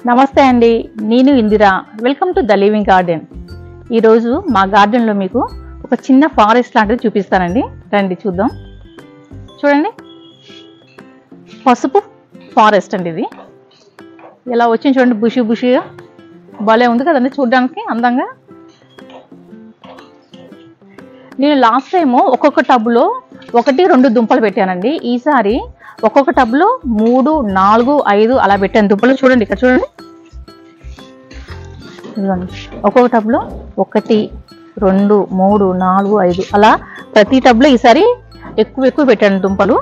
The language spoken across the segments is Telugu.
నమస్తే అండి, నేను Indira. Welcome to the living garden. ఈరోజు మా గార్డెన్లో మీకు ఒక చిన్న ఫారెస్ట్ లాంటిది చూపిస్తానండి. రండి చూద్దాం. చూడండి, పసుపు ఫారెస్ట్ అండి. ఇది ఇలా వచ్చింది చూడండి, బుషిగా భలే ఉంది కదండి చూడడానికి అందంగా. నేను లాస్ట్ టైము ఒక్కొక్క టబ్లో 1-2 దుంపలు పెట్టానండి. ఈసారి ఒక్కొక్క టబ్లో 3, 4, 5 అలా పెట్టాను దుంపలు. చూడండి, ఇక్కడ చూడండి, ఒక్కొక్క టబ్లో 1, 2, 3, 4, 5 అలా ప్రతి టబ్లో ఈసారి ఎక్కువ పెట్టాను దుంపలు.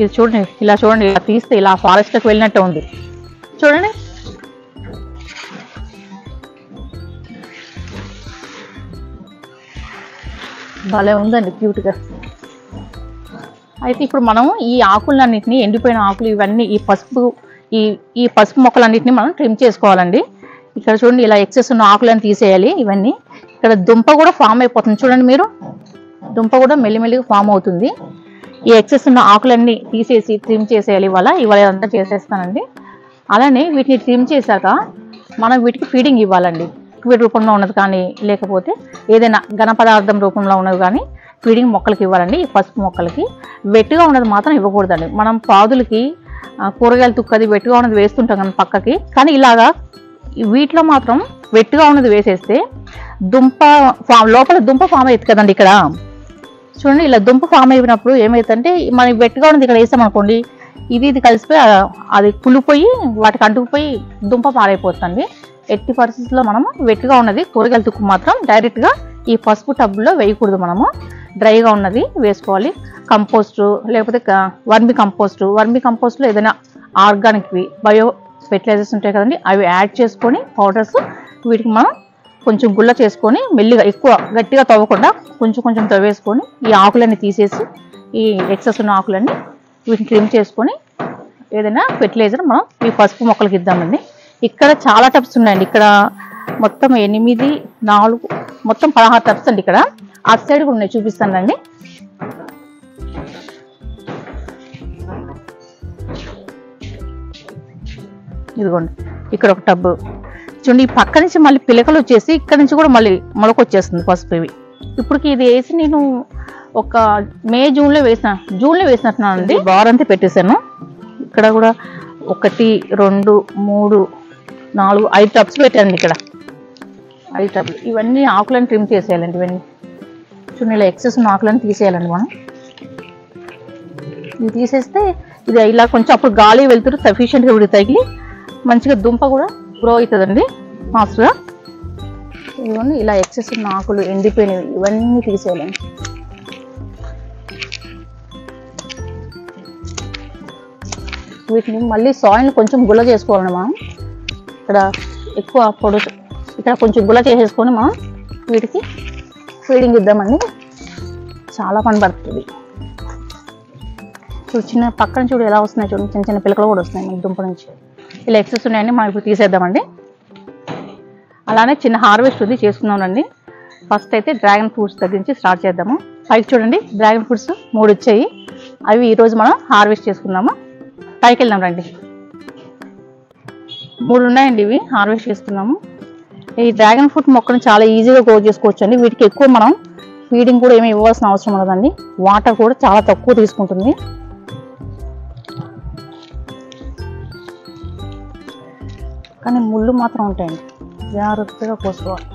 ఇది చూడండి, ఇలా చూడండి, ఇలా తీస్తే ఇలా ఫారెస్ట్లోకి వెళ్ళినట్టు ఉంది. చూడండి, భలే ఉందండి క్యూట్గా. అయితే ఇప్పుడు మనం ఈ ఆకులన్నింటినీ, ఎండిపోయిన ఆకులు ఇవన్నీ, ఈ పసుపు మొక్కలన్నింటినీ మనం ట్రిమ్ చేసుకోవాలండి. ఇక్కడ చూడండి, ఇలా ఎక్సెస్ ఉన్న ఆకులను తీసేయాలి. ఇవన్నీ ఇక్కడ దుంప కూడా ఫామ్ అయిపోతుంది. చూడండి మీరు, దుంప కూడా మెల్లిమెల్లిగా ఫామ్ అవుతుంది. ఈ ఎక్సెస్ ఉన్న ఆకులన్నీ తీసేసి ట్రిమ్ చేసేయాలి. ఇవాళ అంతా చేసేస్తానండి. అలానే వీటిని ట్రిమ్ చేశాక మనం వీటికి ఫీడింగ్ ఇవ్వాలండి. లిక్విడ్ రూపంలో ఉన్నది కానీ, లేకపోతే ఏదైనా ఘన పదార్థం రూపంలో ఉన్నది కానీ ఫీడింగ్ మొక్కలకి ఇవ్వాలండి. ఈ పసుపు మొక్కలకి వెట్టుగా ఉన్నది మాత్రం ఇవ్వకూడదండి. మనం పాదులకి కూరగాయల తుక్కది వెట్టుగా ఉన్నది వేస్తుంటాం కానీ పక్కకి, కానీ ఇలాగా వీటిలో మాత్రం వెట్టుగా ఉన్నది వేసేస్తే లోపల దుంప ఫామ్ అవుతుంది కదండి. ఇక్కడ చూడండి, ఇలా దుంప ఫామ్ అయినప్పుడు ఏమవుతుందంటే, మనం వెట్టుగా ఉన్నది ఇక్కడ వేసామనుకోండి, ఇది కలిసిపోయి అది కులిపోయి వాటికి అంటుకుపోయి దుంప పారైపోతుంది. ఎట్టి పరిస్థితుల్లో మనము వెట్టుగా ఉన్నది కూరగాయల తుక్కు మాత్రం డైరెక్ట్గా ఈ పసుపు టబ్లో వేయకూడదు. మనము డ్రైగా ఉన్నది వేసుకోవాలి. కంపోస్టు లేకపోతే వర్మి కంపోస్ట్లో ఏదైనా ఆర్గానిక్వి బయో ఫెర్టిలైజర్స్ ఉంటాయి కదండి, అవి యాడ్ చేసుకొని పౌడర్స్ వీటికి మనం కొంచెం గుల్ల చేసుకొని మెల్లిగా, ఎక్కువ గట్టిగా తవ్వకుండా కొంచెం తవ్వేసుకొని ఈ ఆకులన్నీ తీసేసి, ఈ ఎక్సెస్ ఉన్న ఆకులన్నీ వీటిని ట్రిమ్ చేసుకొని ఏదైనా ఫెర్టిలైజర్ మనం ఈ పసుపు మొక్కలకి ఇద్దామండి. ఇక్కడ చాలా టబ్స్ ఉన్నాయండి. ఇక్కడ మొత్తం 8, 4 మొత్తం 16 టబ్స్ అండి. ఇక్కడ అటు సైడ్ కూడా ఉన్నాయి, చూపిస్తానండి. ఇదిగోండి, ఇక్కడ ఒక టబ్ చూడండి. ఈ పక్క నుంచి మళ్ళీ పిలకలు వచ్చేసి ఇక్కడ నుంచి కూడా మళ్ళీ మొలకొచ్చేస్తుంది పసుపు. ఇవి ఇప్పటికి ఇది వేసి నేను ఒక జూన్లో వేసినట్టున్నానండి. వారంతా పెట్టేశాను. ఇక్కడ కూడా 1, 2, 3, 4, 5 టబ్స్ పెట్టానండి. ఇక్కడ 5 టబ్లు. ఇవన్నీ ఆకులను ట్రిమ్ చేసేయాలండి. ఇవన్నీ చూడండి, ఇలా ఎక్సెస్ ఉన్న ఆకులను తీసేయాలండి. మనం ఇది తీసేస్తే ఇది ఇలా కొంచెం అప్పుడు గాలి వెళ్తురు సఫిషియెంట్గా విడి తగిలి మంచిగా దుంప కూడా గ్రో అవుతుందండి ఫాస్ట్గా. ఇవన్నీ ఇలా ఎక్సెస్ ఉన్న ఆకులు ఎండిపోయినవి ఇవన్నీ తీసేయాలండి. వీటిని మళ్ళీ సాయిల్ని కొంచెం గుల్ల చేసుకోవాలండి. మనం ఇక్కడ ఎక్కువ ఇక్కడ కొంచెం గుల్ల చేసేసుకొని మనం వీటికి ఫీడింగ్ ఇద్దామండి. చాలా పని పడుతుంది. చిన్న పక్కన చూడు ఎలా వస్తున్నాయి, చూడండి చిన్న పిలకలు కూడా వస్తున్నాయి మన దుంప నుంచి. ఇలా ఎక్సెస్ ఉన్నాయండి, మనం ఇప్పుడు తీసేద్దామండి. అలానే చిన్న హార్వెస్ట్ ఉంది, చేసుకుందామండి. ఫస్ట్ అయితే డ్రాగన్ ఫ్రూట్స్ దగ్గర నుంచి స్టార్ట్ చేద్దాము. పైకి చూడండి, డ్రాగన్ ఫ్రూట్స్ 3 వచ్చాయి. అవి ఈరోజు మనం హార్వెస్ట్ చేసుకుందాము. పైకి వెళ్దాం రండి. 3 ఉన్నాయండి, ఇవి హార్వెస్ట్ చేసుకున్నాము. ఈ డ్రాగన్ ఫ్రూట్ మొక్కను చాలా ఈజీగా గ్రో చేసుకోవచ్చు అండి. వీటికి ఎక్కువ మనం ఫీడింగ్ కూడా ఏమి ఇవ్వాల్సిన అవసరం ఉండదండి. వాటర్ కూడా చాలా తక్కువ తీసుకుంటుంది. కానీ ముళ్ళు మాత్రం ఉంటాయండి, జాగ్రత్తగా కోసుకోవాలి.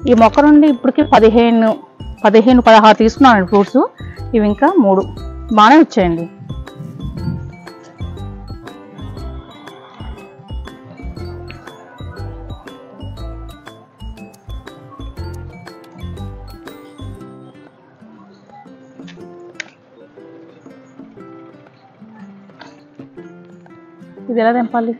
ఈ మొక్క నుండి ఇప్పటికి 15, 16 తీసుకున్నానండి ఫ్రూట్స్. ఇవి ఇంకా 3 బాగానే వచ్చాయండి. ఇది ఎలా తెంపాలి?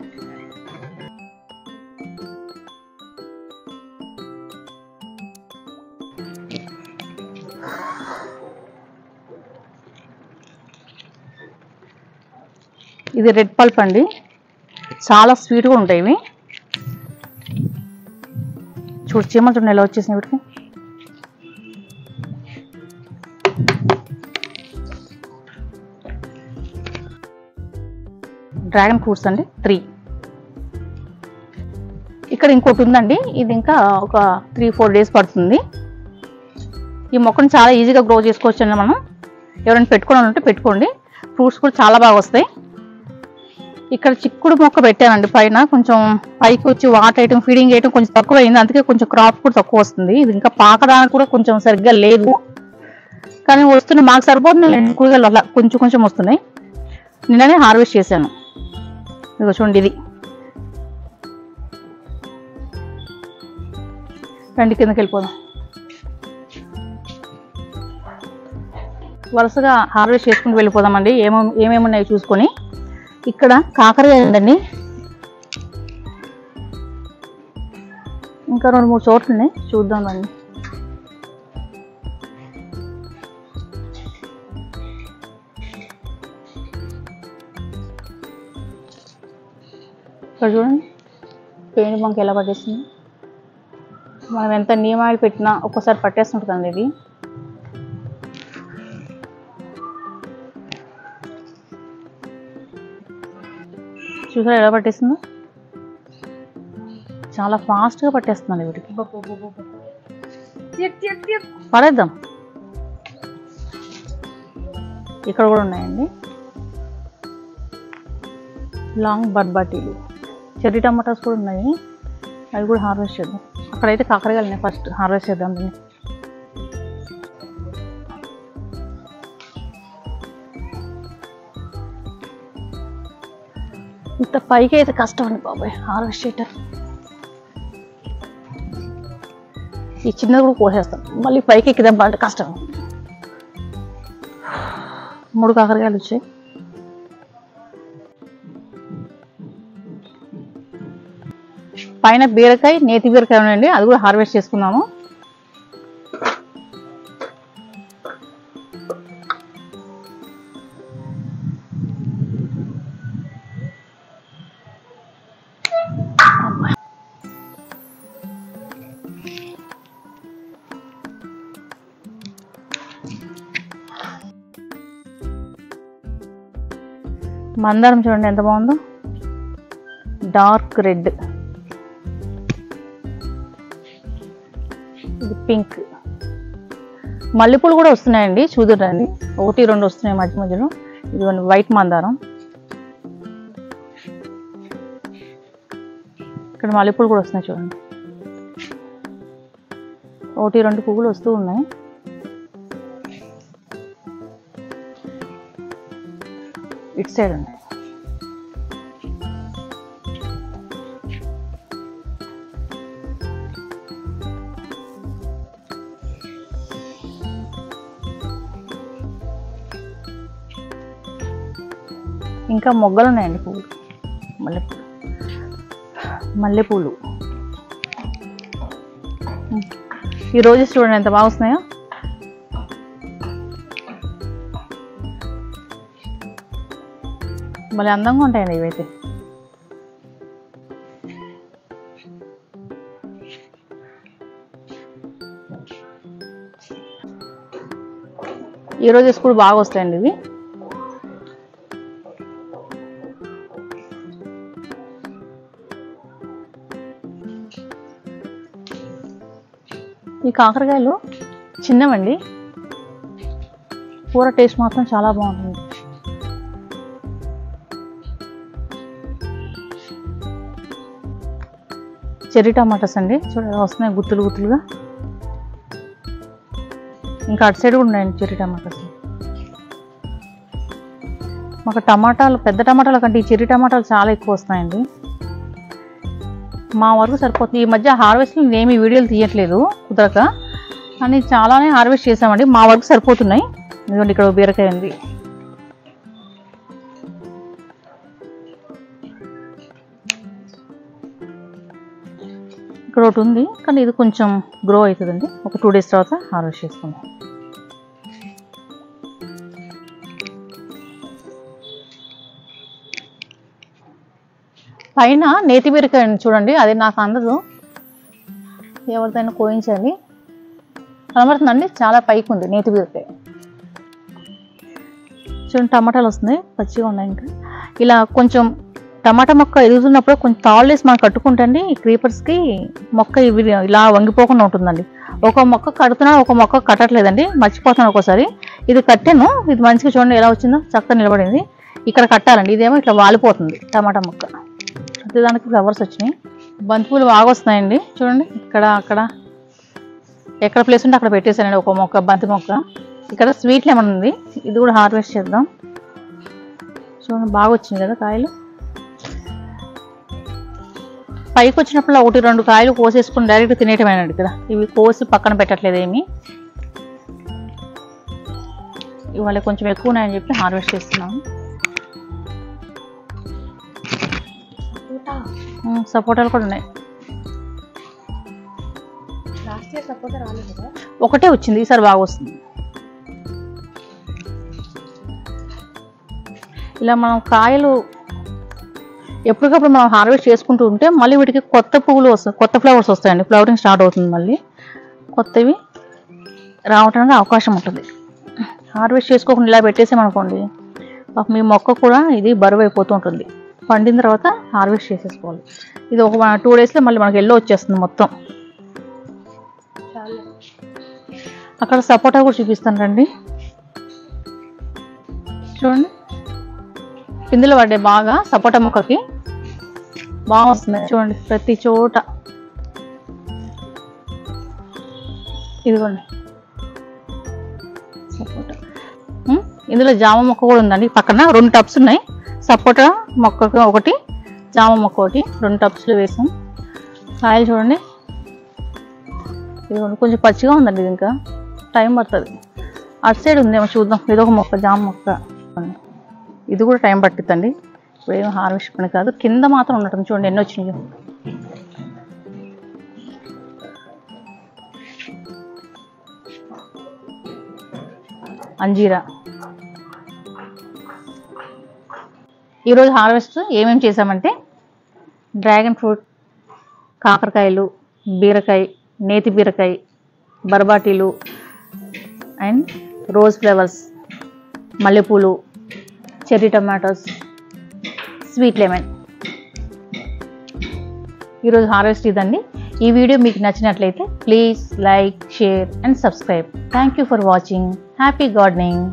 ఇది రెడ్ పల్ప్ అండి, చాలా స్వీట్గా ఉంటాయి ఇవి. చూడు చీమలు చూడండి ఎలా వచ్చేసినాయి వీటికి. డ్రాగన్ ఫ్రూట్స్ అండి 3. ఇక్కడ ఇంకోటి ఉందండి, ఇది ఇంకా ఒక 3-4 డేస్ పడుతుంది. ఈ మొక్కను చాలా ఈజీగా గ్రో చేసుకోవచ్చు అండి. మనం ఎవరైనా పెట్టుకోవాలంటే పెట్టుకోండి. ఫ్రూట్స్ కూడా చాలా బాగా వస్తాయి. ఇక్కడ చిక్కుడు మొక్క పెట్టానండి పైన, కొంచెం పైకి వచ్చి వాటర్ వేయటం ఫీడింగ్ చేయడం కొంచెం తక్కువ అయింది, అందుకే కొంచెం క్రాప్ కూడా తక్కువ వస్తుంది. ఇది ఇంకా పాకడానికి కూడా కొంచెం సరిగ్గా లేదు, కానీ వస్తున్నాయి. మాకు సరిపోతుంది, కూరగాయలు అలా కొంచెం కొంచెం వస్తున్నాయి. నిన్ననే హార్వెస్ట్ చేశాను. ఇదిగో చూడండి, ఇది రండి కిందకి వెళ్ళిపోదాం. వరుసగా హార్వెస్ట్ చేసుకుంటూ వెళ్ళిపోదామండి, ఏమేమి ఉన్నాయో చూసుకొని. ఇక్కడ కాకరకాయ ఉందండి, ఇంకా 2-3 చోట్లు ఉన్నాయి, చూద్దాం రండి. ఇక్కడ చూడండి పేను బంక ఎలా పట్టేస్తుంది. మనం ఎంత నీమ్ ఆయిల్ పెట్టినా ఒక్కోసారి పట్టేస్తుంటుందండి ఇది. చూసారా ఎలా పట్టేస్తుందో, చాలా ఫాస్ట్గా పట్టేస్తున్నాను వీటికి. పడేద్దాం. ఇక్కడ కూడా ఉన్నాయండి లాంగ్ బర్బాటీలు, చెర్రీ టమాటాస్ కూడా ఉన్నాయి, అవి కూడా హార్వెస్ట్ చేద్దాం. అక్కడైతే కాకరకాయలు ఉన్నాయి, ఫస్ట్ హార్వెస్ట్ చేద్దాం దీన్ని. ఇంత పైకి అయితే కష్టం అండి బాబాయ్ హార్వెస్ట్ చేయటం. ఈ చిన్నది కూడా కోసేస్తాం, మళ్ళీ పైకి ఎక్కిదాం అంటే కష్టం. 3 కాకరకాయలు వచ్చాయి. పైన బీరకాయ, నేతి బీరకాయ ఉండండి, అది కూడా హార్వెస్ట్ చేసుకున్నాము. మందారం చూడండి ఎంత బాగుందో, డార్క్ రెడ్, ఇది పింక్. మల్లెపూలు కూడా వస్తున్నాయండి, చూదురండి, 1-2 వస్తున్నాయి మధ్య మధ్యలో. ఇది వైట్ మందారం. ఇక్కడ మల్లెపూలు కూడా వస్తున్నాయి చూడండి, 1-2 పువ్వులు వస్తూ ఉన్నాయి. ఇటు సైడ్ ఉంది. ఇంకా మొగ్గలు ఉన్నాయండి, పువ్వులు, మల్లెపూలు. ఈ రోజెస్ చూడండి ఎంత బాగా వస్తున్నాయో. మళ్ళీ అందంగా ఉంటాయండి ఇవైతే. ఈ రోజెస్ కూడా బాగా వస్తాయండి ఇవి. ఈ కాకరకాయలు చిన్నవండి, కూర టేస్ట్ మాత్రం చాలా బాగుంటుంది. చెర్రీ టమాటాస్ అండి, చూడండి వస్తున్నాయి గుత్తులు గుత్తులుగా. ఇంకా అటు సైడ్ కూడా ఉన్నాయండి చెర్రీ టమాటాస్. మాకు టమాటాలు, పెద్ద టమాటాల కంటే ఈ చెర్రీ టమాటాలు చాలా ఎక్కువ వస్తున్నాయండి. మా వరకు సరిపోతుంది. ఈ మధ్య హార్వెస్ట్లో నేనేమి వీడియోలు తీయట్లేదు కుదరక, కానీ చాలానే హార్వెస్ట్ చేసామండి, మా వరకు సరిపోతున్నాయి. ఎందుకంటే ఇక్కడ బీరకాయ ఉంది. ఇక్కడ ఒకటి ఉంది, కానీ ఇది కొంచెం గ్రో అవుతుందండి, ఒక 2 డేస్ తర్వాత హార్వెస్ట్ చేసుకుందాం. పైన నేతి బీరకాయ చూడండి, అది నాకు అందదు, ఎవరిదైనా కోయించాలి. కనబడుతుందండి, చాలా పైకి ఉంది నేతి బీరకాయ. చూడండి టమాటాలు వస్తున్నాయి, పచ్చిగా ఉన్నాయి. ఇంకా ఇలా కొంచెం టమాటా మొక్క ఎదుగుతున్నప్పుడు కొంచెం తాళ్ళేసి మనం కట్టుకుంటే ఈ క్రీపర్స్కి మొక్క ఇవి ఇలా వంగిపోకుండా ఉంటుందండి. ఒక మొక్క కడుతున్నాను, ఒక మొక్క కట్టట్లేదండి, మర్చిపోతాను ఒక్కోసారి. ఇది కట్టాను, ఇది మంచిగా చూడండి ఎలా వచ్చిందో, చక్కగా నిలబడింది. ఇక్కడ కట్టాలండి, ఇదేమో ఇట్లా వాలిపోతుంది టమాటా మొక్క. ప్రతి దానికి ఫ్లవర్స్ వచ్చినాయి. బంతిపూలు బాగా వస్తున్నాయండి చూడండి. ఇక్కడ అక్కడ ఎక్కడ ప్లేస్ ఉంటే అక్కడ పెట్టేశానండి ఒక మొక్క, బంతి మొక్క. ఇక్కడ స్వీట్ లెమన్ ఉంది, ఇది కూడా హార్వెస్ట్ చేద్దాం. చూడండి బాగా వచ్చింది కదా కాయలు. పైకి వచ్చినప్పుడు 1-2 కాయలు కోసేసుకుని డైరెక్ట్ తినేయటమేనండి. ఇక్కడ ఇవి కోసి పక్కన పెట్టట్లేదు ఏమి. ఇవాళ కొంచెం ఎక్కువ ఉన్నాయని చెప్పి హార్వెస్ట్ చేస్తున్నాము. సపోటాలు కూడా ఉన్నాయి. ఒకటే వచ్చింది, ఈసారి బాగా వస్తుంది. ఇలా మనం కాయలు ఎప్పటికప్పుడు మనం హార్వెస్ట్ చేసుకుంటూ ఉంటే మళ్ళీ వీటికి కొత్త పువ్వులు వస్తాయి, కొత్త ఫ్లవర్స్ వస్తాయండి. ఫ్లవరింగ్ స్టార్ట్ అవుతుంది, మళ్ళీ కొత్తవి రావడానికి అవకాశం ఉంటుంది. హార్వెస్ట్ చేసుకోకుండా ఇలా పెట్టేసామనుకోండి, మీ మొక్క కూడా ఇది బరువు అయిపోతూ ఉంటుంది. పండిన తర్వాత హార్వెస్ట్ చేసేసుకోవాలి. ఇది ఒక 2 డేస్లో మళ్ళీ మనకి ఎల్లో వచ్చేస్తుంది మొత్తం. అక్కడ సపోటా కూడా చూపిస్తాను రండి. చూడండి పిందులు పడ్డాయి బాగా, సపోటా మొక్కకి బాగా వస్తుంది చూడండి ప్రతి చోట. ఇదిగోండి సపోటా. ఇందులో జామ మొక్క కూడా ఉందండి పక్కన. 2 టబ్స్ ఉన్నాయి, సపోటా మొక్కకి ఒకటి, జామ మొక్క ఒకటి, 2 టబ్స్లో వేసాం. కాయలు చూడండి, ఇదిగోండి కొంచెం పచ్చిగా ఉందండి, ఇది ఇంకా టైం పడుతుంది. అటు సైడ్ ఉందేమో చూద్దాం. ఇదొక మొక్క, జామ మొక్క, ఇది కూడా టైం పట్టిద్దండి. ఇప్పుడు ఏమో హార్వెస్ట్ పని కాదు. కింద మాత్రం ఉన్నట్టుంది చూడండి ఎన్ని వచ్చినాయో. అంజీరా. ఈరోజు హార్వెస్ట్ ఏమేమి చేసామంటే డ్రాగన్ ఫ్రూట్, కాకరకాయలు, బీరకాయ, నేతి బీరకాయ, బర్బాటీలు అండ్ రోజ్ ఫ్లవర్స్, మల్లెపూలు, చెర్రీ టమాటోస్, స్వీట్ లెమన్. ఈరోజు హార్వెస్ట్ ఇదండి. ఈ వీడియో మీకు నచ్చినట్లయితే please like, share and subscribe. Thank you for watching. Happy gardening.